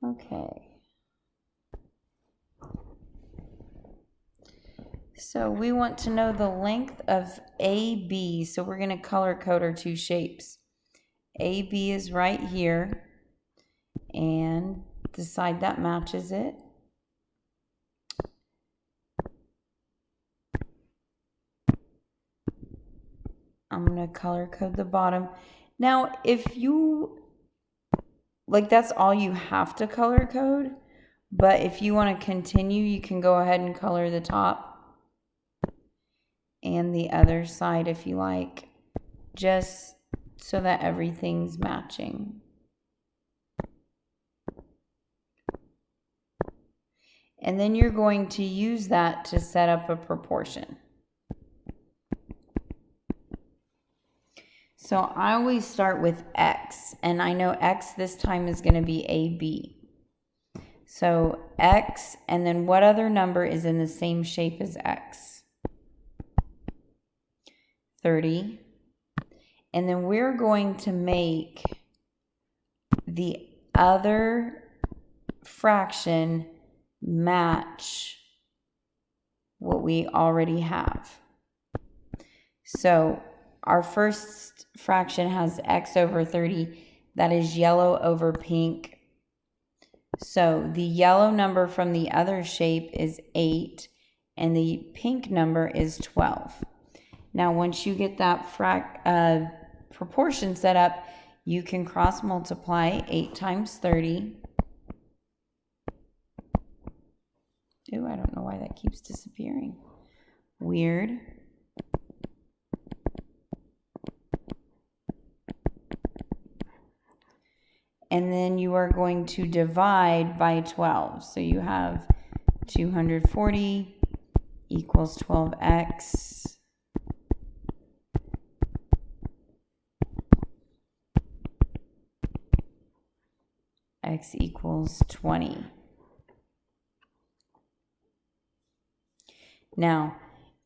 Okay. So we want to know the length of AB. So we're going to color code our two shapes. AB is right here. And the side that matches it. I'm going to color code the bottom. Now, if you, like, that's all you have to color code. But if you want to continue, you can go ahead and color the top and the other side if you like, just so that everything's matching. And then you're going to use that to set up a proportion. So I always start with X, and I know X this time is going to be AB. So X, and then what other number is in the same shape as X? 30. And then we're going to make the other fraction match what we already have. So our first fraction has X over 30. That is yellow over pink. So the yellow number from the other shape is 8, and the pink number is 12. Now, once you get that proportion set up, you can cross multiply 8 times 30. Ooh, I don't know why that keeps disappearing. Weird. And then you are going to divide by 12. So you have 240 equals 12x. X equals 20. Now,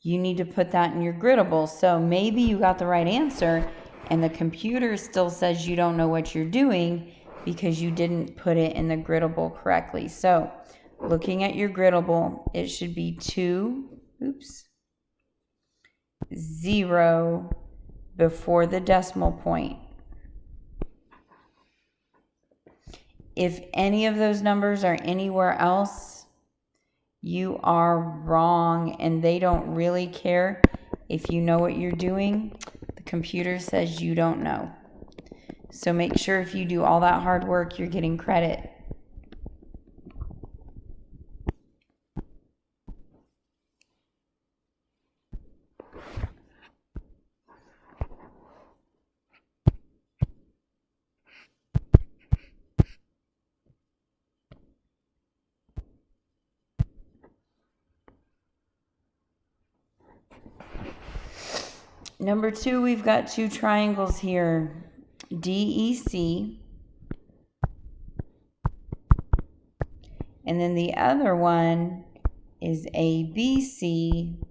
you need to put that in your griddable. So maybe you got the right answer and the computer still says you don't know what you're doing because you didn't put it in the griddable correctly. So looking at your griddable, it should be 0 before the decimal point. If any of those numbers are anywhere else, you are wrong, and they don't really care if you know what you're doing. The computer says you don't know. So make sure if you do all that hard work, you're getting credit. Number 2, we've got two triangles here, DEC, and then the other one is ABC.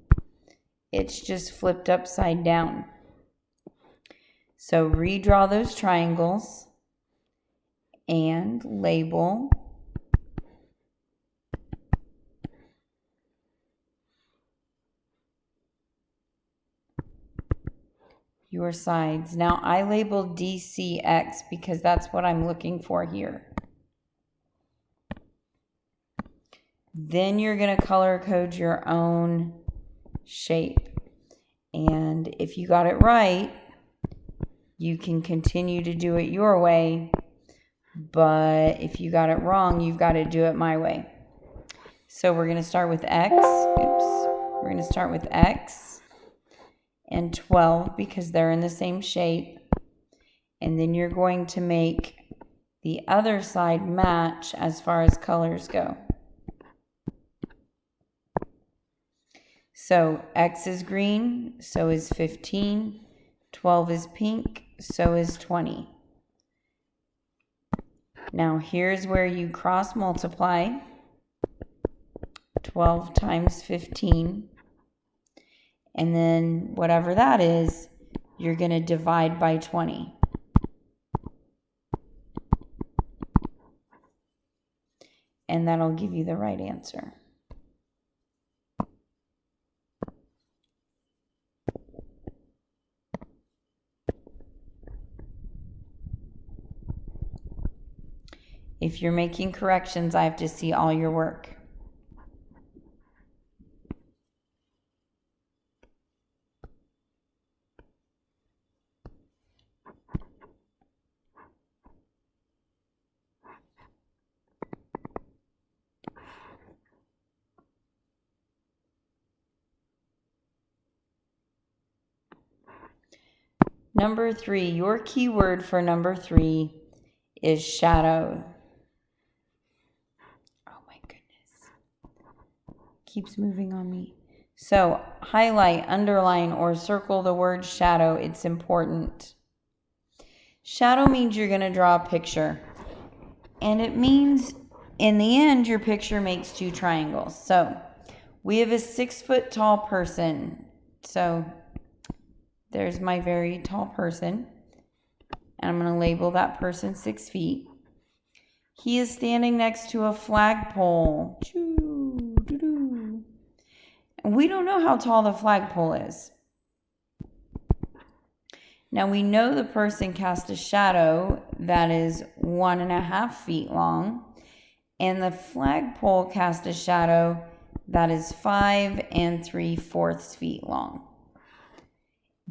It's just flipped upside down. So redraw those triangles and label your sides. Now I labeled DCX because that's what I'm looking for here. Then you're going to color code your own shape. And if you got it right, you can continue to do it your way. But if you got it wrong, you've got to do it my way. So we're going to start with X. We're going to start with X and 12 because they're in the same shape. And then you're going to make the other side match as far as colors go. So X is green, so is 15. 12 is pink, so is 20. Now here's where you cross multiply. 12 times 15. And then whatever that is, you're going to divide by 20. and that'll give you the right answer. If you're making corrections, I have to see all your work. Number 3, your keyword for number 3 is shadow. Oh my goodness. Keeps moving on me. So highlight, underline, or circle the word shadow. It's important. Shadow means you're going to draw a picture. And it means in the end, your picture makes 2 triangles. So we have a 6-foot tall person. So there's my very tall person. And I'm going to label that person 6 feet. He is standing next to a flagpole. And we don't know how tall the flagpole is. Now we know the person cast a shadow that is 1.5 feet long. And the flagpole cast a shadow that is 5 3/4 feet long.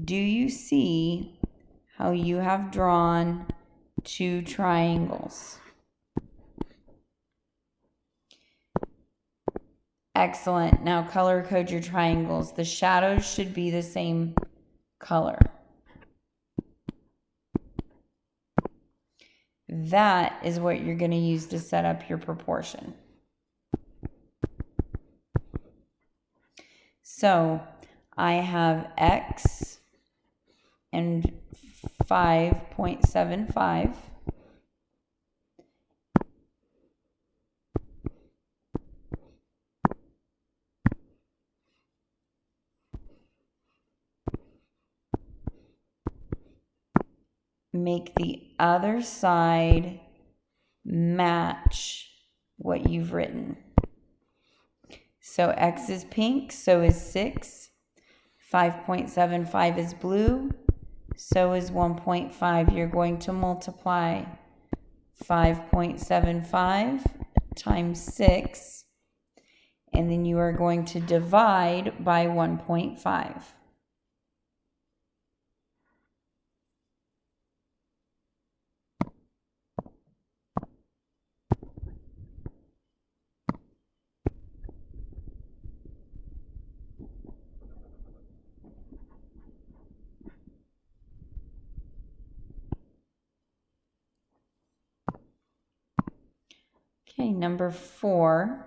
Do you see how you have drawn 2 triangles? Excellent. Now color code your triangles. The shadows should be the same color. That is what you're going to use to set up your proportion. So I have X and 5.75. Make the other side match what you've written. So X is pink, so is 6. 5.75 is blue, so is 1.5. You're going to multiply 5.75 times 6, and then you are going to divide by 1.5. Okay, number 4.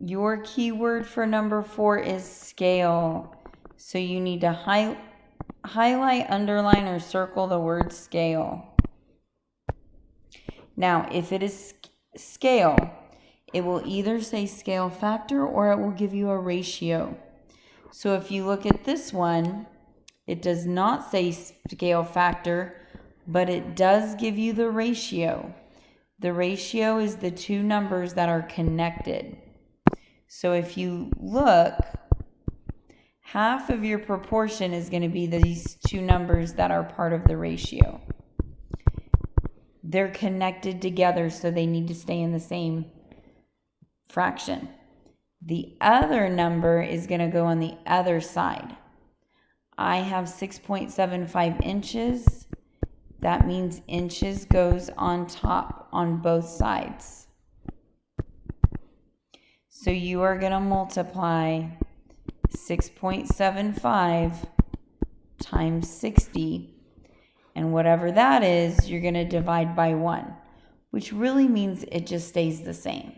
Your keyword for number 4 is scale. So you need to highlight, underline, or circle the word scale. Now, if it is scale, it will either say scale factor or it will give you a ratio. So if you look at this one, it does not say scale factor, but it does give you the ratio. The ratio is the 2 numbers that are connected. So if you look, half of your proportion is going to be these 2 numbers that are part of the ratio. They're connected together, so they need to stay in the same fraction. The other number is going to go on the other side. I have 6.75 inches. That means inches goes on top on both sides. So you are going to multiply 6.75 times 60, and whatever that is, you're going to divide by 1, which really means it just stays the same.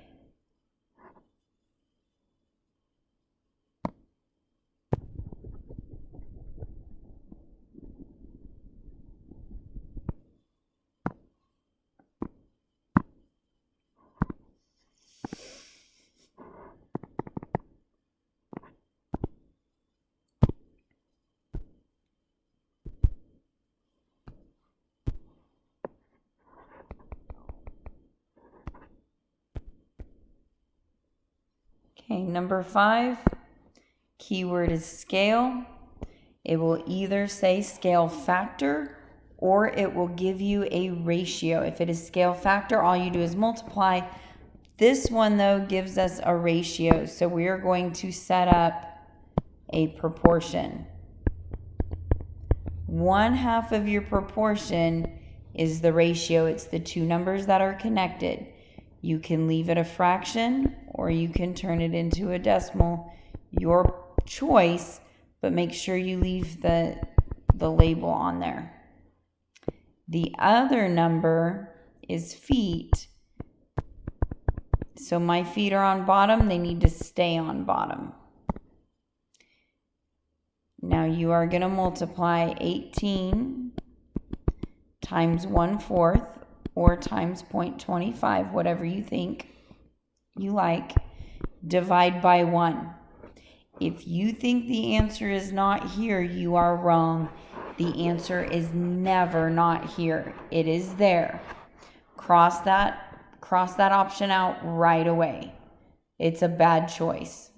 Okay, number 5, keyword is scale. It will either say scale factor or it will give you a ratio. If it is scale factor, all you do is multiply. This one, though, gives us a ratio. So we are going to set up a proportion. 1/2 of your proportion is the ratio. It's the two numbers that are connected. You can leave it a fraction or you can turn it into a decimal. Your choice, but make sure you leave the label on there. The other number is feet. So my feet are on bottom. They need to stay on bottom. Now you are going to multiply 18 times 1/4 or times 0.25, whatever you think you like, divide by 1. If you think the answer is not here, you are wrong. The answer is never not here. It is there. Cross that option out right away. It's a bad choice.